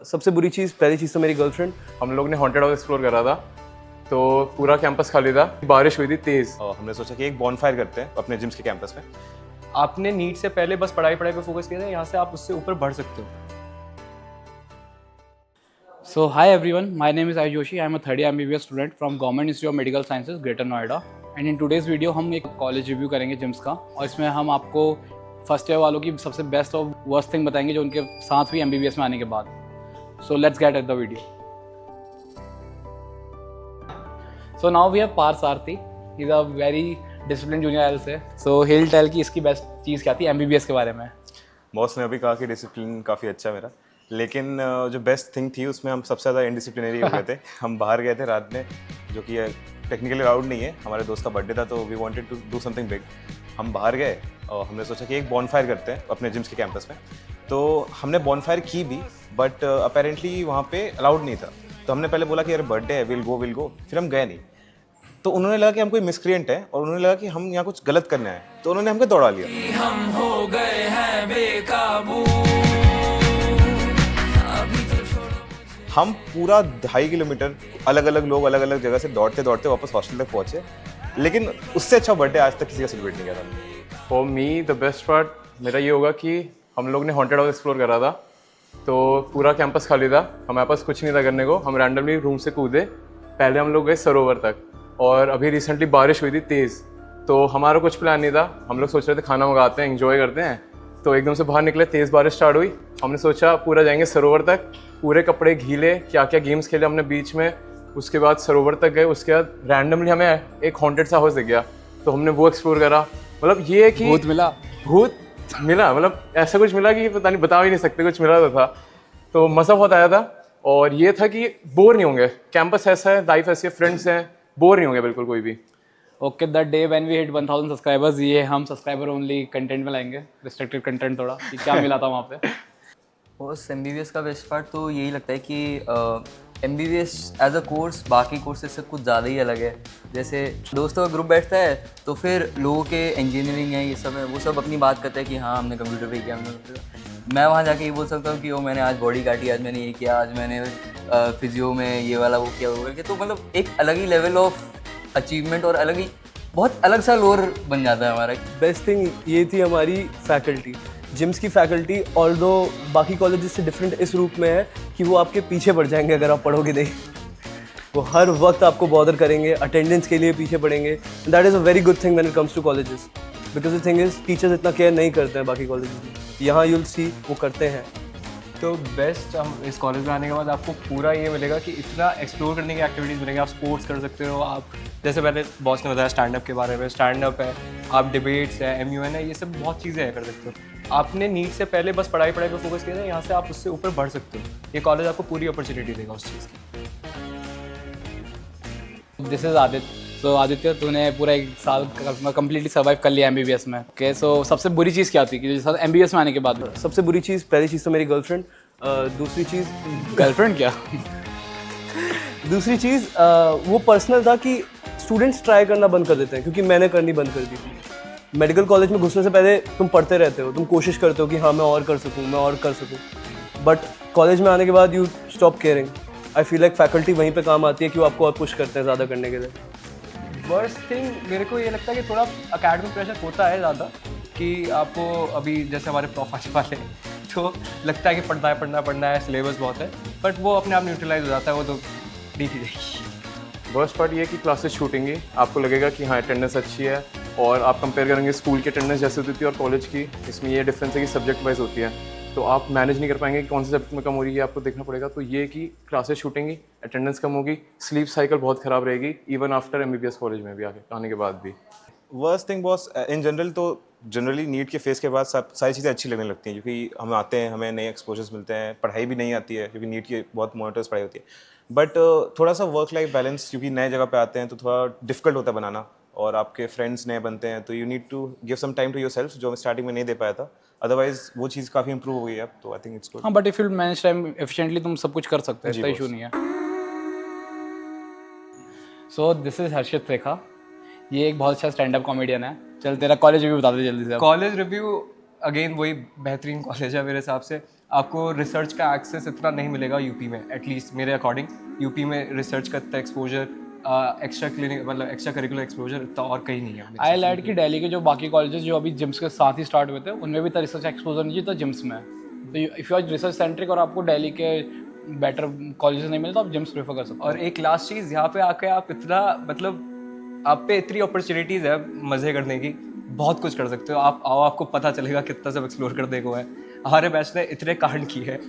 सबसे बुरी चीज़, पहली चीज़ तो मेरी गर्लफ्रेंड। हम लोग ने हॉन्टेड हाउस एक्सप्लोर करा था, तो पूरा कैंपस खाली था, बारिश हुई थी तेज़। और हमने सोचा कि एक बॉनफायर करते हैं अपने जिम्स के कैंपस में। आपने नीट से पहले बस पढ़ाई पे फोकस किया था, यहाँ से आप उससे ऊपर बढ़ सकते हो। So hi everyone, my name is Ayush Joshi. I am a third year MBBS student from Government Institute of Medical Sciences, Greater Noida. And in today's video हम एक कॉलेज रिव्यू करेंगे जिम्स का, और इसमें हम आपको फर्स्ट ईयर वालों की सबसे बेस्ट और वर्स्ट थिंग बताएंगे जो उनके साथ हुई MBBS में आने के बाद. So let's get at the video. So now we have Parth Sarthi. He's a very disciplined junior, I'll say. So he'll tell कि इसकी बेस्ट चीज़ क्या थी MBBS के बारे में. बॉस ने अभी कहा कि डिसिप्लिन काफ़ी अच्छा मेरा, लेकिन जो बेस्ट थिंग थी उसमें हम सबसे ज़्यादा इनडिसिप्लिनरी हो गए थे। हम बाहर गए थे रात में, जो कि टेक्निकली अलाउड नहीं है। हमारे दोस्त का बर्थडे था तो we wanted to do something big. हम बाहर गए और हमने सोचा कि एक बॉनफायर करते हैं अपने जिम्स के कैंपस में। तो हमने बॉनफायर की भी, बट अपेरेंटली वहाँ पे अलाउड नहीं था। तो हमने पहले बोला कि यार बर्थडे है, विल गो। फिर हम गए नहीं। तो उन्होंने लगा कि हम कोई मिसक्रिएंट है और उन्होंने लगा कि हम यहाँ कुछ गलत करने आए, तो उन्होंने हमको दौड़ा लिया। हम हो गए हैं बेकाबू। हम पूरा 2.5 किलोमीटर अलग अलग लोग अलग अलग जगह से दौड़ते दौड़ते वापस हॉस्टल तक पहुंचे, लेकिन उससे अच्छा बर्थडे आज तक किसी का सेलिब्रेट नहीं किया था। For me the best part मेरा ये होगा कि हम लोग ने हॉन्टेड हाउस एक्सप्लोर करा था, तो पूरा कैंपस खाली था, हमारे पास कुछ नहीं था करने को। हम रैंडमली रूम से कूदे, पहले हम लोग गए सरोवर तक, और अभी रिसेंटली बारिश हुई थी तेज़, तो हमारा कुछ प्लान नहीं था। हम लोग सोच रहे थे खाना मंगाते हैं, एंजॉय करते हैं, तो एकदम से बाहर निकले, तेज़ बारिश स्टार्ट हुई। हमने सोचा पूरा जाएंगे सरोवर तक, पूरे कपड़े गीले, क्या क्या गेम्स खेले हमने बीच में। उसके बाद सरोवर तक गए, उसके बाद रैंडमली हमें एक हॉन्टेड सा हाउस दिख गया, तो हमने वो एक्सप्लोर करा। मतलब ये है कि भूत मिला, मतलब ऐसा कुछ मिला कि पता नहीं, बता भी नहीं सकते, कुछ मिला तो था। तो मज़ा बहुत आया था, और ये था कि बोर नहीं होंगे। कैंपस ऐसा है, लाइफ ऐसी है, फ्रेंड्स हैं, बोर नहीं होंगे बिल्कुल कोई भी। Okay, the day when we hit 1000 subscribers, ये हम सब्सक्राइबर ओनली कंटेंट में लाएंगे, रिस्ट्रिक्टेड कंटेंट थोड़ा, कि क्या मिला था वहाँ पे। बस MBBS का बेस्ट पार्ट तो यही लगता है कि MBBS एज अ कोर्स बाकी कोर्सेज से कुछ ज़्यादा ही अलग है। जैसे दोस्तों का ग्रुप बैठता है तो फिर लोगों के इंजीनियरिंग है, ये सब है, वो सब अपनी बात करते हैं कि हाँ हमने कंप्यूटर पे किया, मैं वहाँ जाके ये बोल सकता हूँ कि वो मैंने आज बॉडी काटी, आज मैंने ये किया, आज मैंने फिजियो में ये वाला वो किया, वो करके। तो मतलब एक अलग ही लेवल ऑफ अचीवमेंट और अलग ही बहुत अलग सा लोर बन जाता है हमारा। बेस्ट थिंग ये थी हमारी फैकल्टी, जिम्स की फैकल्टी। ऑल्दो बाकी कॉलेजेस से डिफरेंट इस रूप में है कि वो आपके पीछे पड़ जाएंगे अगर आप पढ़ोगे नहीं। वो हर वक्त आपको बॉदर करेंगे, अटेंडेंस के लिए पीछे पड़ेंगे। That is a very good thing when it comes to colleges, because the thing is teachers इतना केयर नहीं करते हैं बाकी कॉलेजेस में। यहाँ यूल सी वो करते हैं। तो बेस्ट हम इस कॉलेज में आने के बाद आपको पूरा ये मिलेगा कि इतना एक्सप्लोर करने की एक्टिविटीज़ मिलेंगी। आप स्पोर्ट्स कर सकते हो, आप जैसे पहले बॉस ने बताया स्टैंड अप के बारे में, स्टैंड अप है, आप डिबेट्स है, MUN है, ये सब बहुत चीज़ें हैं कर सकते हो। आपने नीट से पहले बस पढ़ाई पे फोकस किया था, यहाँ से आप उससे ऊपर बढ़ सकते हो। ये कॉलेज आपको पूरी अपॉर्चुनिटी देगा उस चीज़ की। This is Aditya. So Aditya, तूने पूरा एक साल कम्प्लीटली सर्वाइव कर लिया MBBS में। ओके, सो सबसे बुरी चीज़ क्या थी कि MBBS में आने के बाद? सबसे बुरी चीज़, पहली चीज़ तो मेरी गर्लफ्रेंड। दूसरी चीज़ गर्लफ्रेंड क्या? दूसरी चीज़ वो पर्सनल था कि स्टूडेंट्स ट्राई करना बंद कर देते हैं, क्योंकि मैंने करनी बंद कर दी थी। मेडिकल कॉलेज में घुसने से पहले तुम पढ़ते रहते हो, तुम कोशिश करते हो कि हाँ मैं और कर सकूँ, बट कॉलेज में आने के बाद you stop caring. I feel like faculty वहीं पे काम आती है कि वो आपको और पुश करते हैं ज़्यादा करने के लिए। वर्स्ट थिंग मेरे को ये लगता है कि थोड़ा अकेडमिक प्रेशर होता है ज़्यादा, कि आपको अभी जैसे हमारे प्रोफेसर वाले तो लगता है कि पढ़ना है, सिलेबस बहुत है, बट वो अपने आप न्यूट्रलाइज हो जाता है, वो तो ठीक ही रहेगी। वर्स्ट पार्ट ये है कि क्लासेस छूटेंगी, आपको लगेगा कि हाँ अटेंडेंस अच्छी है, और आप कंपेयर करेंगे स्कूल की अटेंडेंस जैसे होती थी और कॉलेज की। इसमें ये डिफरेंस है कि सब्जेक्ट वाइज होती है, तो आप मैनेज नहीं कर पाएंगे कि कौन से सब्जेक्ट में कम हो रही है, आपको देखना पड़ेगा। तो ये कि क्लासेस छूटेंगी, अटेंडेंस कम होगी, स्लीप साइकिल बहुत ख़राब रहेगी, इवन आफ्टर MBBS कॉलेज में भी आने के बाद भी। Worst thing boss in general तो जनरली नीट के फेस के बाद सारी चीज़ें अच्छी लगने लगती हैं, क्योंकि हम आते हैं, हमें नए एक्सपोजर्स मिलते हैं, पढ़ाई भी नहीं आती है क्योंकि नीट की बहुत मॉनिटर्स पढ़ाई होती है। बट थोड़ा सा वर्क लाइफ बैलेंस, क्योंकि नए जगह पे आते हैं तो थोड़ा डिफिकल्ट होता है बनाना, और आपके फ्रेंड्स नए बनते हैं, तो you need to give some time to yourself, जो मैं स्टार्टिंग में नहीं दे पाया था। अदरवाइज वो चीज़ काफ़ी इंप्रूव हो गई है अब, तो आई थिंक इट्स गुड। हाँ, but if you manage time efficiently तुम सब कुछ कर सकते हैं, इसका इशू नहीं है। सो दिस इज हर्षित रेखा। ये एक बहुत अच्छा स्टैंड अप कॉमेडियन है। चल तेरा कॉलेज रिव्यू बता दे जल्दी से। कॉलेज रिव्यू अगेन वही बेहतरीन कॉलेज है मेरे हिसाब से। आपको रिसर्च का एक्सेस इतना नहीं मिलेगा यूपी में, एटलीस्ट मेरे अकॉर्डिंग। यूपी में रिसर्च का इतना एक्सपोजर, एक्स्ट्रा क्लिनिक मतलब एक्स्ट्रा करिकुलर एक्सपोजर इतना और कहीं नहीं है। आई लाइक कि दिल्ली के जो बाकी कॉलेजेस जो अभी जिम्स के साथ ही स्टार्ट हुए थे उनमें भी रिसर्च एक्सपोजर नहीं था जिम्स में। तो if you are research centric और आपको दिल्ली के बेटर कॉलेजेस नहीं मिले तो आप जिम्स प्रेफर कर सकते हो। और एक लास्ट चीज़, यहाँ पे आके आप इतना मतलब आप पे इतनी अपॉर्चुनिटीज़ है मज़े करने की, बहुत कुछ कर सकते हो। आप आओ, आपको पता चलेगा कितना सब एक्सप्लोर करने को है। हमारे बैच ने इतने कांड किए हैं,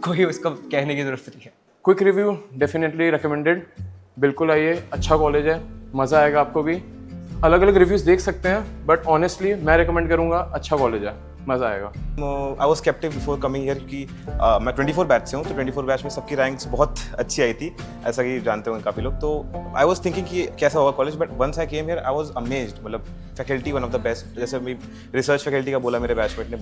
कोई उसका कहने की ज़रूरत नहीं है। क्विक रिव्यू, डेफिनेटली रिकमेंडेड, बिल्कुल आइए, अच्छा कॉलेज है, मज़ा आएगा आपको भी। अलग अलग रिव्यूज़ देख सकते हैं बट ऑनेस्टली मैं रिकमेंड करूँगा, अच्छा कॉलेज है, मज़ा आएगा। I was skeptic before coming here क्योंकि मैं 24 बैच से हूँ, तो 24 बैच में सबकी रैंक्स बहुत अच्छी आई थी, ऐसा कि जानते होंगे काफ़ी लोग। तो आई वॉज थिंकिंग कि कैसा होगा college, but once I came here I was amazed. मतलब faculty one of the best, जैसे अभी रिसर्च फैकल्टी का बोला मेरे बैचमेट ने,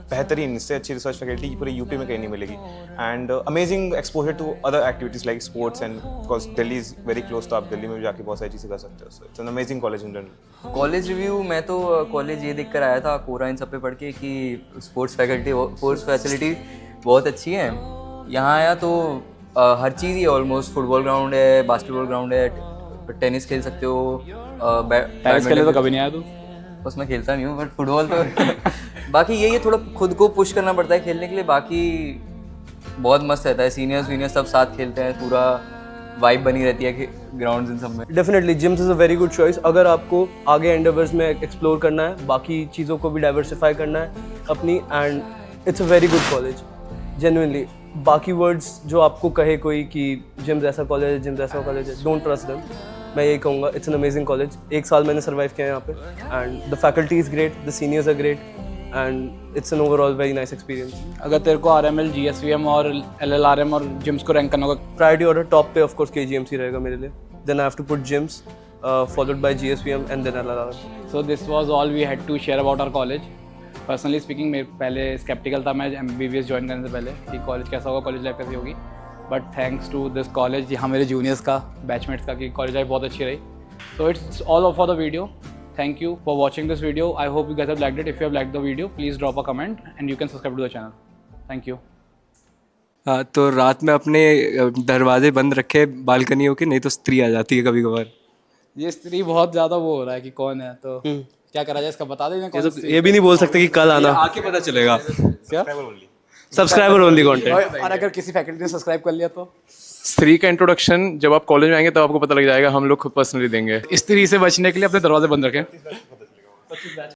बेहतरीन, इससे अच्छी रिसर्च फैकल्टी पूरे यूपी में कहीं नहीं मिलेगी। And amazing exposure to other activities like sports, and because Delhi is very close, तो आप दिल्ली में भी जाके बहुत सारी चीज़ें कर सकते हो। So it's an amazing college in general. College review, मैं तो कॉलेज ये देख कर आया था कोरा इन सब पे पढ़ के कि स्पोर्ट्स फैसिलिटी बहुत अच्छी है। यहाँ आया तो हर चीज़ ही ऑलमोस्ट, फुटबॉल ग्राउंड है, बास्केटबॉल ग्राउंड है, टेनिस खेल सकते हो। टेनिस खेले तो कभी नहीं आया तू? बस मैं खेलता नहीं हूँ, बट फुटबॉल तो बाकी यही है, थोड़ा खुद को पुश करना पड़ता है खेलने के लिए। बाकी बहुत मस्त रहता है, सीनियर्स वीनियर्स सब साथ खेलते हैं, पूरा वाइब बनी रहती है ग्राउंड्स इन सब में। Definitely GIMS is a very good choice अगर आपको आगे एंडेवर्स में एक्सप्लोर करना है, बाकी चीज़ों को भी डाइवर्सिफाई करना है अपनी, and it's a very good college genuinely. बाकी वर्ड्स जो आपको कहे कोई कि जिम्स ऐसा कॉलेज है, जिम्स ऐसा कॉलेज है, डोंट ट्रस्ट देम। मैं यही कहूँगा, इट्स एन अमेजिंग कॉलेज। 1 साल मैंने सर्वाइव किया है यहाँ पे, and the faculty is great, the seniors are great, and it's an overall very nice experience. अगर तेरे को RML, GSVM और LLRM और जिम्स को रैंक करना होगा, प्रायोरिटी ऑर्डर टॉप पे ऑफ कोर्स KGMC रहेगा मेरे लिए, then I have to put GIMS followed by GSVM and then LLRM। So this was all we had to share about our college. Personally speaking मैं पहले sceptical था मैं MBBS join करने से पहले कि कॉलेज कैसा होगा, कॉलेज लाइफ कैसी होगी, but thanks to this college, यहाँ मेरे जूनियर्स का, बैचमेट्स का, कि कॉलेज लाइफ बहुत अच्छी रही। So it's all for the video. Thank you for watching this video. I hope you guys have liked it. If you have liked the video, please drop a comment and you can subscribe to the channel. Thank you. हाँ, तो रात में अपने दरवाजे बंद रखे बालकनियों के, नहीं तो स्त्री आ जाती है कभी कभार। ये स्त्री बहुत ज़्यादा वो हो रहा है कि कौन है, तो क्या करा जाए इसका, बता देना कौन सी। ये भी नहीं बोल सकते कि कल आना, आके पता चलेगा। क्या सब्सक्राइबर ओनली कंटेंट। और अगर किसी फैकल्टी ने सब्सक्राइब कर लिया तो स्त्री का इंट्रोडक्शन जब आप कॉलेज में आएंगे तब आपको पता लग जाएगा, हम लोग खुद पर्सनली देंगे। स्त्री से बचने के लिए अपने दरवाजे बंद रखें।